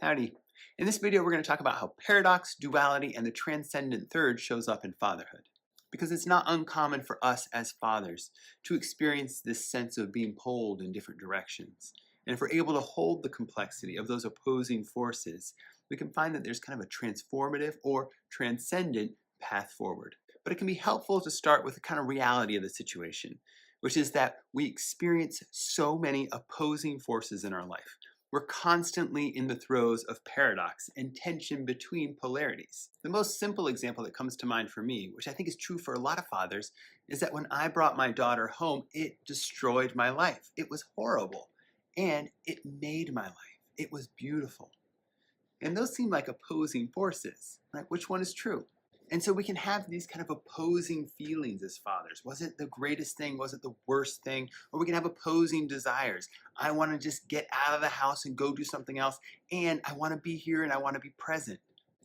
Howdy. In this video, we're going to talk about how paradox, duality, and the transcendent third shows up in fatherhood. Because it's not uncommon for us as fathers to experience this sense of being pulled in different directions. And if we're able to hold the complexity of those opposing forces, we can find that there's kind of a transformative or transcendent path forward. But it can be helpful to start with the kind of reality of the situation, which is that we experience so many opposing forces in our life. We're constantly in the throes of paradox and tension between polarities. The most simple example that comes to mind for me, which I think is true for a lot of fathers, is that when I brought my daughter home, it destroyed my life. It was horrible, and it made my life. It was beautiful. And those seem like opposing forces, right? Which one is true? And so we can have these kind of opposing feelings as fathers. Was it the greatest thing? Was it the worst thing? Or we can have opposing desires. I want to just get out of the house and go do something else. And I want to be here and I want to be present.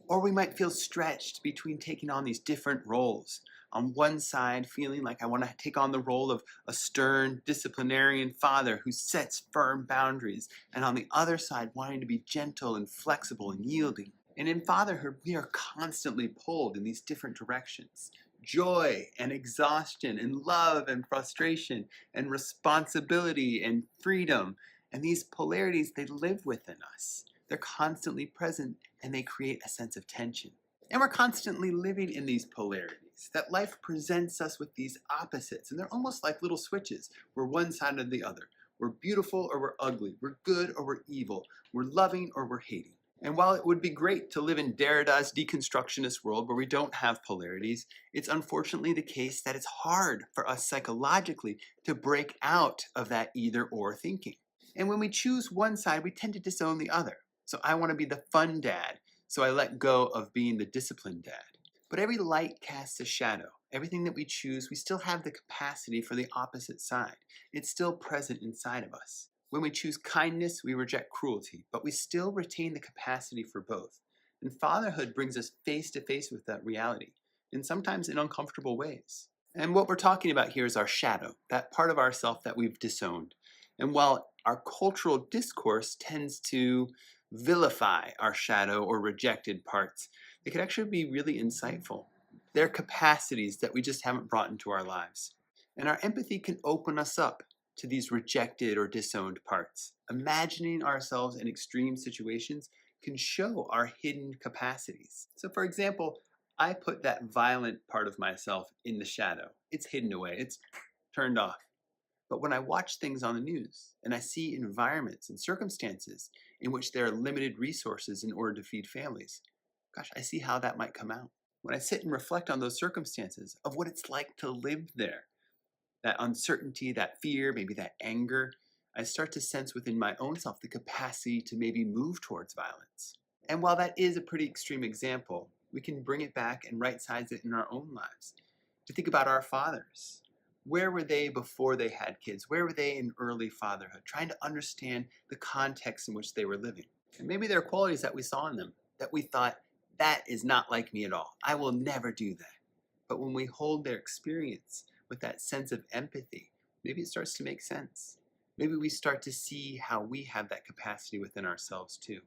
Or we might feel stretched between taking on these different roles. On one side, feeling like I want to take on the role of a stern disciplinarian father who sets firm boundaries. And on the other side, wanting to be gentle and flexible and yielding. And in fatherhood, we are constantly pulled in these different directions. Joy and exhaustion and love and frustration and responsibility and freedom. And these polarities, they live within us. They're constantly present and they create a sense of tension. And we're constantly living in these polarities, that life presents us with these opposites. And they're almost like little switches. We're one side or the other. We're beautiful or we're ugly. We're good or we're evil. We're loving or we're hating. And while it would be great to live in Derrida's deconstructionist world where we don't have polarities, it's unfortunately the case that it's hard for us psychologically to break out of that either-or thinking. And when we choose one side, we tend to disown the other. So I want to be the fun dad, so I let go of being the disciplined dad. But every light casts a shadow. Everything that we choose, we still have the capacity for the opposite side. It's still present inside of us. When we choose kindness, we reject cruelty, but we still retain the capacity for both. And fatherhood brings us face to face with that reality, and sometimes in uncomfortable ways. And what we're talking about here is our shadow, that part of ourself that we've disowned. And while our cultural discourse tends to vilify our shadow or rejected parts, it can actually be really insightful. They're capacities that we just haven't brought into our lives. And our empathy can open us up to these rejected or disowned parts. Imagining ourselves in extreme situations can show our hidden capacities. So for example, I put that violent part of myself in the shadow. It's hidden away, it's turned off. But when I watch things on the news and I see environments and circumstances in which there are limited resources in order to feed families, gosh, I see how that might come out. When I sit and reflect on those circumstances of what it's like to live there, that uncertainty, that fear, maybe that anger, I start to sense within my own self the capacity to maybe move towards violence. And while that is a pretty extreme example, we can bring it back and right-size it in our own lives. To think about our fathers. Where were they before they had kids? Where were they in early fatherhood? Trying to understand the context in which they were living. And maybe there are qualities that we saw in them that we thought, that is not like me at all. I will never do that. But when we hold their experience with that sense of empathy, maybe it starts to make sense. Maybe we start to see how we have that capacity within ourselves too.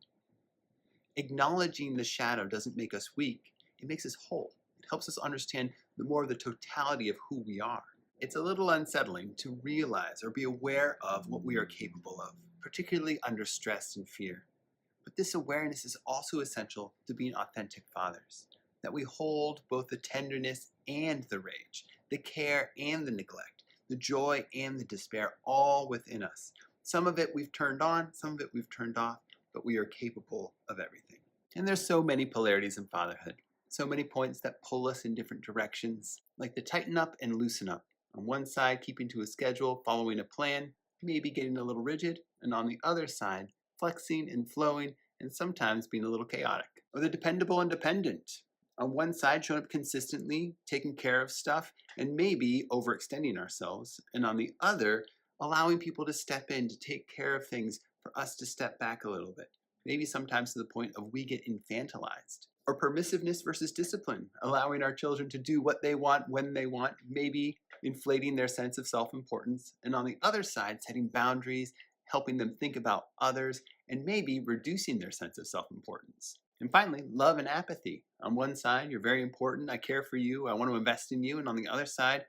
Acknowledging the shadow doesn't make us weak, it makes us whole. It helps us understand more of the totality of who we are. It's a little unsettling to realize or be aware of what we are capable of, particularly under stress and fear. But this awareness is also essential to being authentic fathers, that we hold both the tenderness and the rage, the care and the neglect, the joy and the despair, all within us. Some of it we've turned on, some of it we've turned off, but we are capable of everything. And there's so many polarities in fatherhood, so many points that pull us in different directions, like the tighten up and loosen up. On one side, keeping to a schedule, following a plan, maybe getting a little rigid, and on the other side, flexing and flowing, and sometimes being a little chaotic. Or the dependable and dependent. On one side, showing up consistently, taking care of stuff, and maybe overextending ourselves. And on the other, allowing people to step in to take care of things for us to step back a little bit. Maybe sometimes to the point of we get infantilized. Or permissiveness versus discipline, allowing our children to do what they want when they want, maybe inflating their sense of self-importance. And on the other side, setting boundaries, helping them think about others, and maybe reducing their sense of self-importance. And finally, love and apathy. On one side, you're very important. I care for you. I want to invest in you. And on the other side,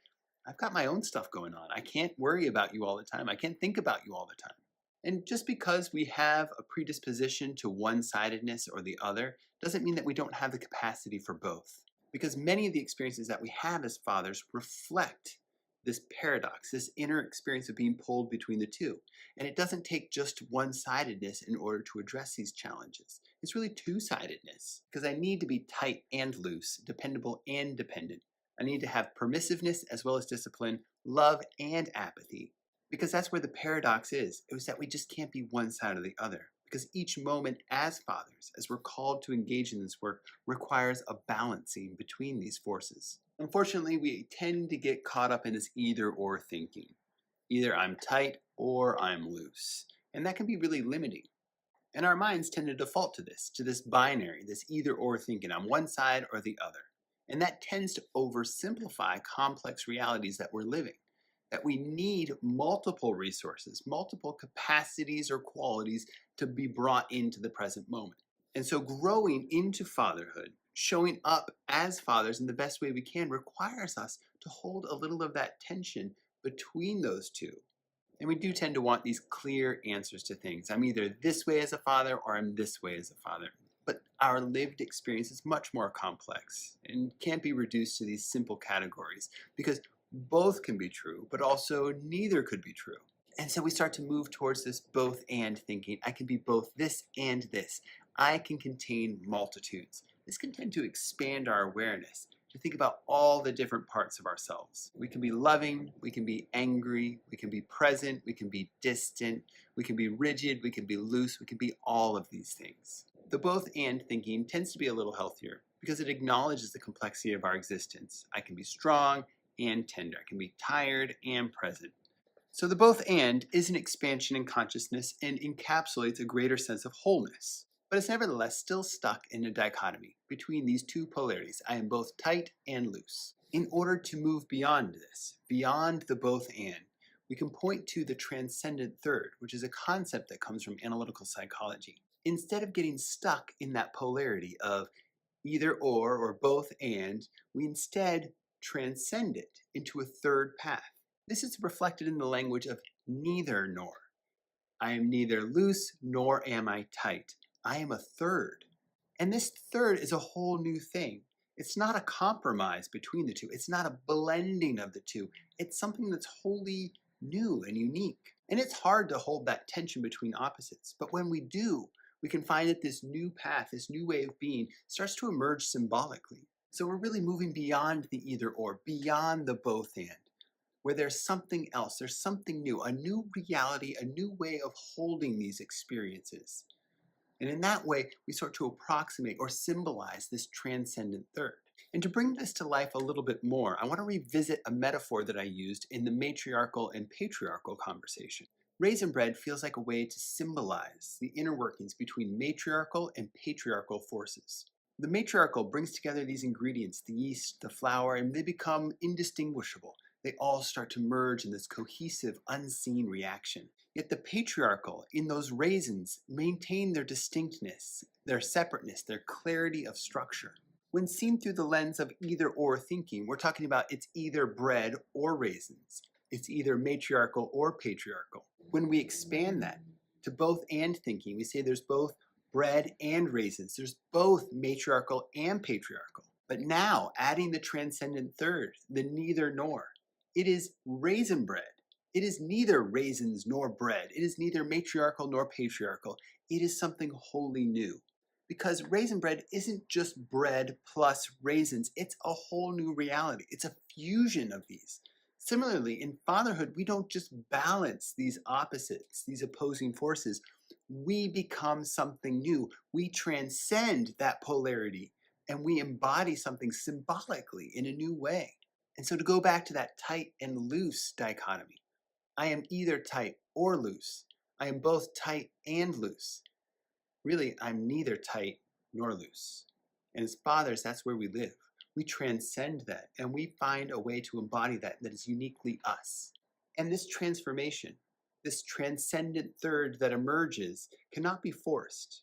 I've got my own stuff going on. I can't worry about you all the time. I can't think about you all the time. And just because we have a predisposition to one-sidedness or the other doesn't mean that we don't have the capacity for both. Because many of the experiences that we have as fathers reflect this paradox, this inner experience of being pulled between the two. And it doesn't take just one-sidedness in order to address these challenges. It's really two-sidedness, because I need to be tight and loose, dependable and dependent. I need to have permissiveness as well as discipline, love and apathy, because that's where the paradox is that we just can't be one side or the other. Because each moment as fathers, as we're called to engage in this work, requires a balancing between these forces. Unfortunately, we tend to get caught up in this either-or thinking. Either I'm tight or I'm loose. And that can be really limiting. And our minds tend to default to this binary, this either-or thinking. I'm one side or the other. And that tends to oversimplify complex realities that we're living. That we need multiple resources, multiple capacities or qualities to be brought into the present moment. And so growing into fatherhood, showing up as fathers in the best way we can, requires us to hold a little of that tension between those two. And we do tend to want these clear answers to things. I'm either this way as a father or I'm this way as a father. But our lived experience is much more complex and can't be reduced to these simple categories, because both can be true, but also neither could be true. And so we start to move towards this both and thinking. I can be both this and this. I can contain multitudes. This can tend to expand our awareness, to think about all the different parts of ourselves. We can be loving, we can be angry, we can be present, we can be distant, we can be rigid, we can be loose, we can be all of these things. The both and thinking tends to be a little healthier because it acknowledges the complexity of our existence. I can be strong and tender. I can be tired and present. So the both and is an expansion in consciousness and encapsulates a greater sense of wholeness. But it's nevertheless still stuck in a dichotomy between these two polarities. I am both tight and loose. In order to move beyond this, beyond the both and, we can point to the transcendent third, which is a concept that comes from analytical psychology. Instead of getting stuck in that polarity of either or both and, we instead transcend it into a third path. This is reflected in the language of neither nor. I am neither loose nor am I tight. I am a third. And this third is a whole new thing. It's not a compromise between the two. It's not a blending of the two. It's something that's wholly new and unique. And it's hard to hold that tension between opposites. But when we do, we can find that this new path, this new way of being, starts to emerge symbolically. So we're really moving beyond the either or, beyond the both and, where there's something else, there's something new, a new reality, a new way of holding these experiences. And in that way, we start to approximate or symbolize this transcendent third. And to bring this to life a little bit more, I want to revisit a metaphor that I used in the matriarchal and patriarchal conversation. Raisin bread feels like a way to symbolize the inner workings between matriarchal and patriarchal forces. The matriarchal brings together these ingredients, the yeast, the flour, and they become indistinguishable. They all start to merge in this cohesive, unseen reaction. Yet the patriarchal, in those raisins, maintain their distinctness, their separateness, their clarity of structure. When seen through the lens of either or thinking, we're talking about it's either bread or raisins. It's either matriarchal or patriarchal. When we expand that to both and thinking, we say there's both bread and raisins. There's both matriarchal and patriarchal. But now, adding the transcendent third, the neither nor, it is raisin bread. It is neither raisins nor bread. It is neither matriarchal nor patriarchal. It is something wholly new. Because raisin bread isn't just bread plus raisins. It's a whole new reality. It's a fusion of these. Similarly, in fatherhood, we don't just balance these opposites, these opposing forces. We become something new. We transcend that polarity and we embody something symbolically in a new way. And so to go back to that tight and loose dichotomy, I am either tight or loose. I am both tight and loose. Really, I'm neither tight nor loose. And as fathers, that's where we live. We transcend that and we find a way to embody that is uniquely us. And this transformation, This transcendent third that emerges cannot be forced.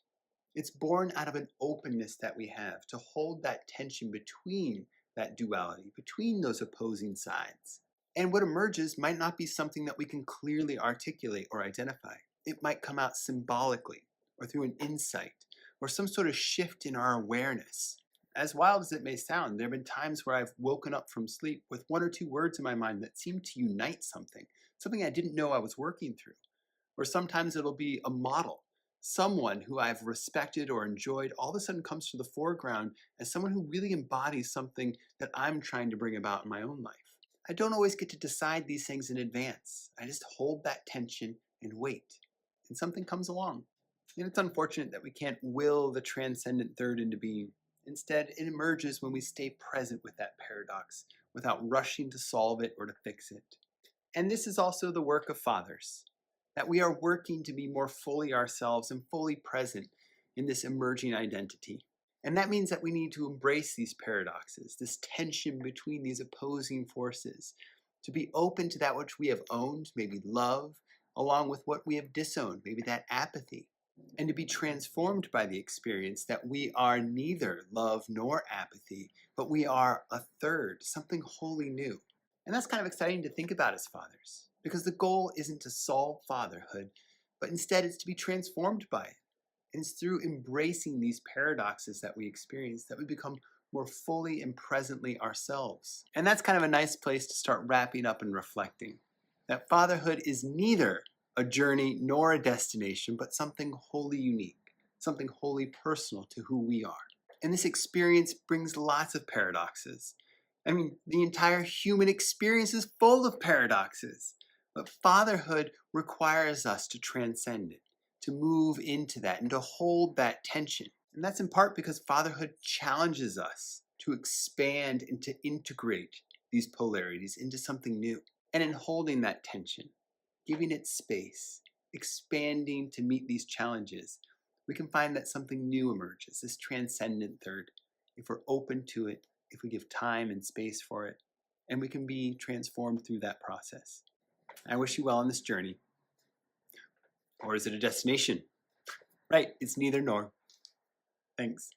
It's born out of an openness that we have to hold that tension between that duality, between those opposing sides. And what emerges might not be something that we can clearly articulate or identify. It might come out symbolically, or through an insight, or some sort of shift in our awareness. As wild as it may sound, there have been times where I've woken up from sleep with one or two words in my mind that seem to unite something I didn't know I was working through. Or sometimes it'll be a model. Someone who I've respected or enjoyed all of a sudden comes to the foreground as someone who really embodies something that I'm trying to bring about in my own life. I don't always get to decide these things in advance. I just hold that tension and wait, and something comes along. And it's unfortunate that we can't will the transcendent third into being. Instead, it emerges when we stay present with that paradox without rushing to solve it or to fix it. And this is also the work of fathers, that we are working to be more fully ourselves and fully present in this emerging identity. And that means that we need to embrace these paradoxes, this tension between these opposing forces, to be open to that which we have owned, maybe love, along with what we have disowned, maybe that apathy, and to be transformed by the experience that we are neither love nor apathy, but we are a third, something wholly new. And that's kind of exciting to think about as fathers, because the goal isn't to solve fatherhood, but instead it's to be transformed by it. And it's through embracing these paradoxes that we experience that we become more fully and presently ourselves. And that's kind of a nice place to start wrapping up and reflecting. That fatherhood is neither a journey nor a destination, but something wholly unique, something wholly personal to who we are. And this experience brings lots of paradoxes. I mean, the entire human experience is full of paradoxes. But fatherhood requires us to transcend it, to move into that, and to hold that tension. And that's in part because fatherhood challenges us to expand and to integrate these polarities into something new. And in holding that tension, giving it space, expanding to meet these challenges, we can find that something new emerges, this transcendent third, if we're open to it, if we give time and space for it, and we can be transformed through that process. I wish you well on this journey. Or is it a destination? Right, it's neither nor. Thanks.